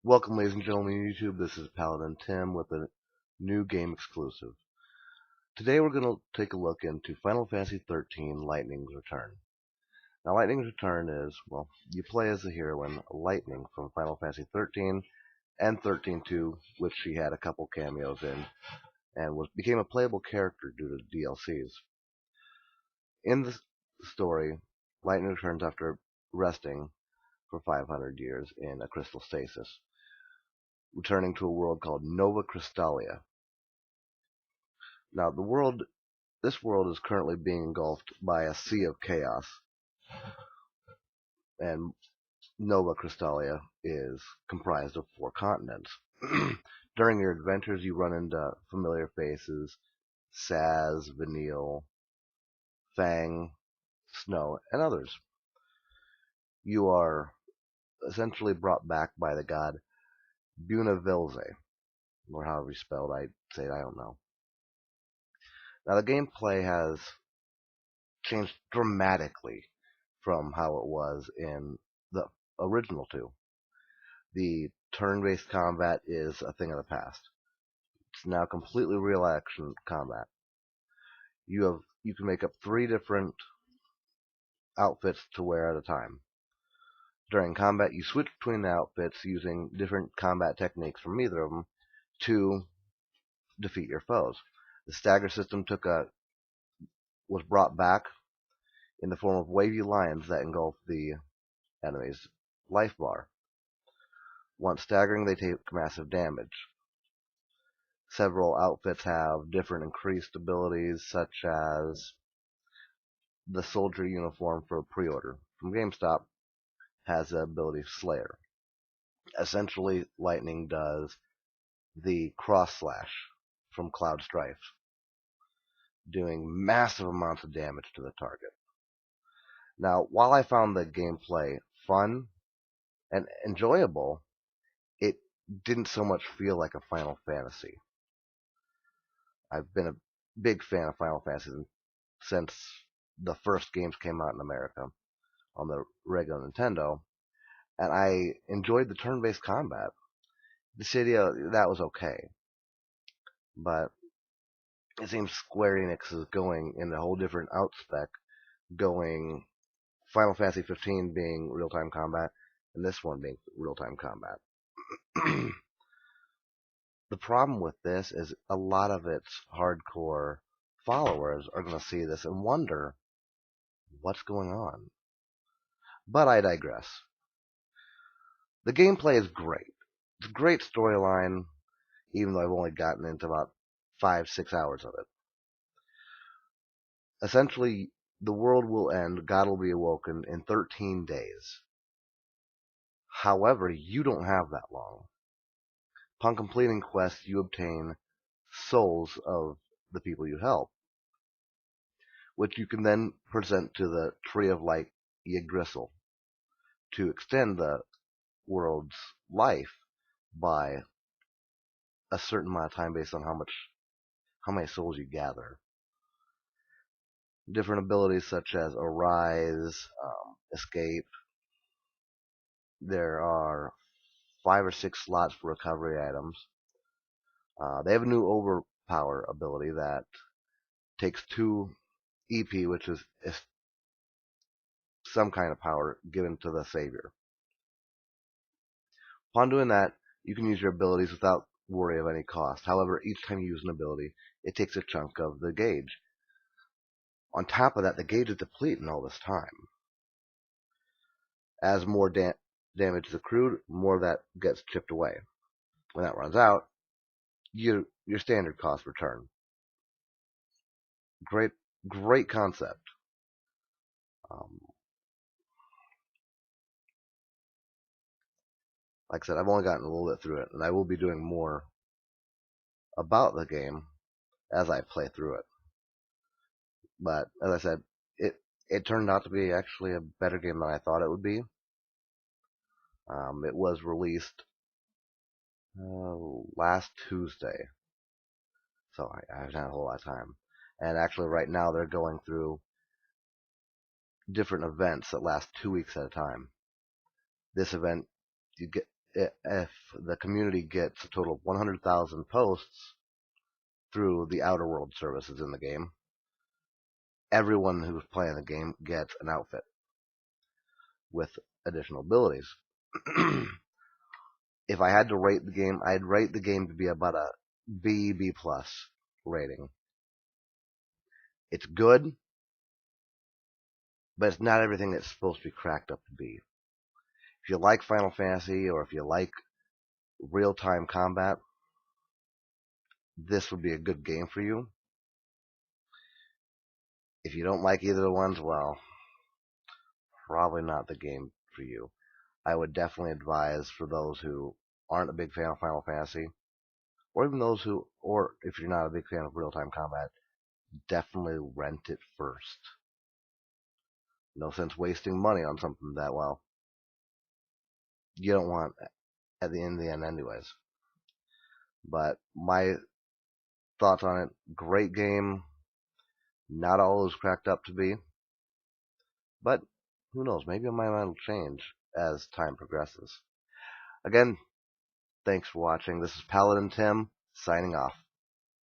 Welcome, ladies and gentlemen, YouTube. This is Paladin Tim with a new game exclusive. Today we're going to take a look into Final Fantasy XIII Lightning's Return. Now, Lightning's Return is, well, you play as the heroine, Lightning, from Final Fantasy XIII and XIII-2, which she had a couple cameos in, and became a playable character due to DLCs. In the story, Lightning returns after resting for 500 years in a crystal stasis, returning to a world called Nova Crystallia. Now, this world is currently being engulfed by a sea of chaos, and Nova Crystallia is comprised of 4 continents. During your adventures, you run into familiar faces: Saz, Vanille, Fang, Snow, and others. You are essentially brought back by the god Bunavilze, or however you spelled. I say it, I don't know. Now, the gameplay has changed dramatically from how it was in the original 2. The turn-based combat is a thing of the past. It's now completely real action combat. You can make up 3 different outfits to wear at a time. During combat, you switch between the outfits using different combat techniques from either of them to defeat your foes. The stagger system was brought back in the form of wavy lines that engulf the enemy's life bar. Once staggering, they take massive damage. Several outfits have different increased abilities, such as the soldier uniform for pre-order from GameStop has the ability Slayer. Essentially, Lightning does the cross slash from Cloud Strife, doing massive amounts of damage to the target. Now, while I found the gameplay fun and enjoyable, it didn't so much feel like a Final Fantasy. I've been a big fan of Final Fantasy since the first games came out in America on the regular Nintendo, and I enjoyed the turn-based combat. The city, that was okay, but it seems Square Enix is going in a whole different outspec, going Final Fantasy XV being real-time combat, and this one being real-time combat. The problem with this is a lot of its hardcore followers are going to see this and wonder what's going on. But I digress. The gameplay is great. It's a great storyline, even though I've only gotten into about 5-6 hours of it. Essentially, the world will end, God will be awoken in 13 days. However, you don't have that long. Upon completing quests, you obtain souls of the people you help, which you can then present to the Tree of Light Yggdrasil to extend the world's life by a certain amount of time based on how many souls you gather. Different abilities such as Arise, Escape. There are 5 or 6 slots for recovery items. They have a new overpower ability that takes 2 EP, which is some kind of power given to the Savior. Upon doing that, you can use your abilities without worry of any cost. However, each time you use an ability, it takes a chunk of the gauge. On top of that, the gauge is depleting all this time. As more damage is accrued, more of that gets chipped away. When that runs out, your standard costs return. Great concept. Like I said, I've only gotten a little bit through it, and I will be doing more about the game as I play through it. But as I said, it turned out to be actually a better game than I thought it would be. It was released last Tuesday, so I haven't had a whole lot of time. And actually, right now they're going through different events that last 2 weeks at a time. This event, if the community gets a total of 100,000 posts through the Outer World services in the game, everyone who's playing the game gets an outfit with additional abilities. If I had to rate the game, I'd rate the game to be about a B plus rating. It's good, but it's not everything it's supposed to be cracked up to be. If you like Final Fantasy, or if you like real-time combat, this would be a good game for you. If you don't like either of the ones, well, probably not the game for you. I would definitely advise for those who aren't a big fan of Final Fantasy, or even those who, or if you're not a big fan of real-time combat, definitely rent it first. No sense wasting money on something that, well, you don't want at the end anyways. But my thoughts on it, great game, not all it's cracked up to be, but who knows, maybe my mind will change as time progresses. Again, thanks for watching. This is Paladin Tim, signing off.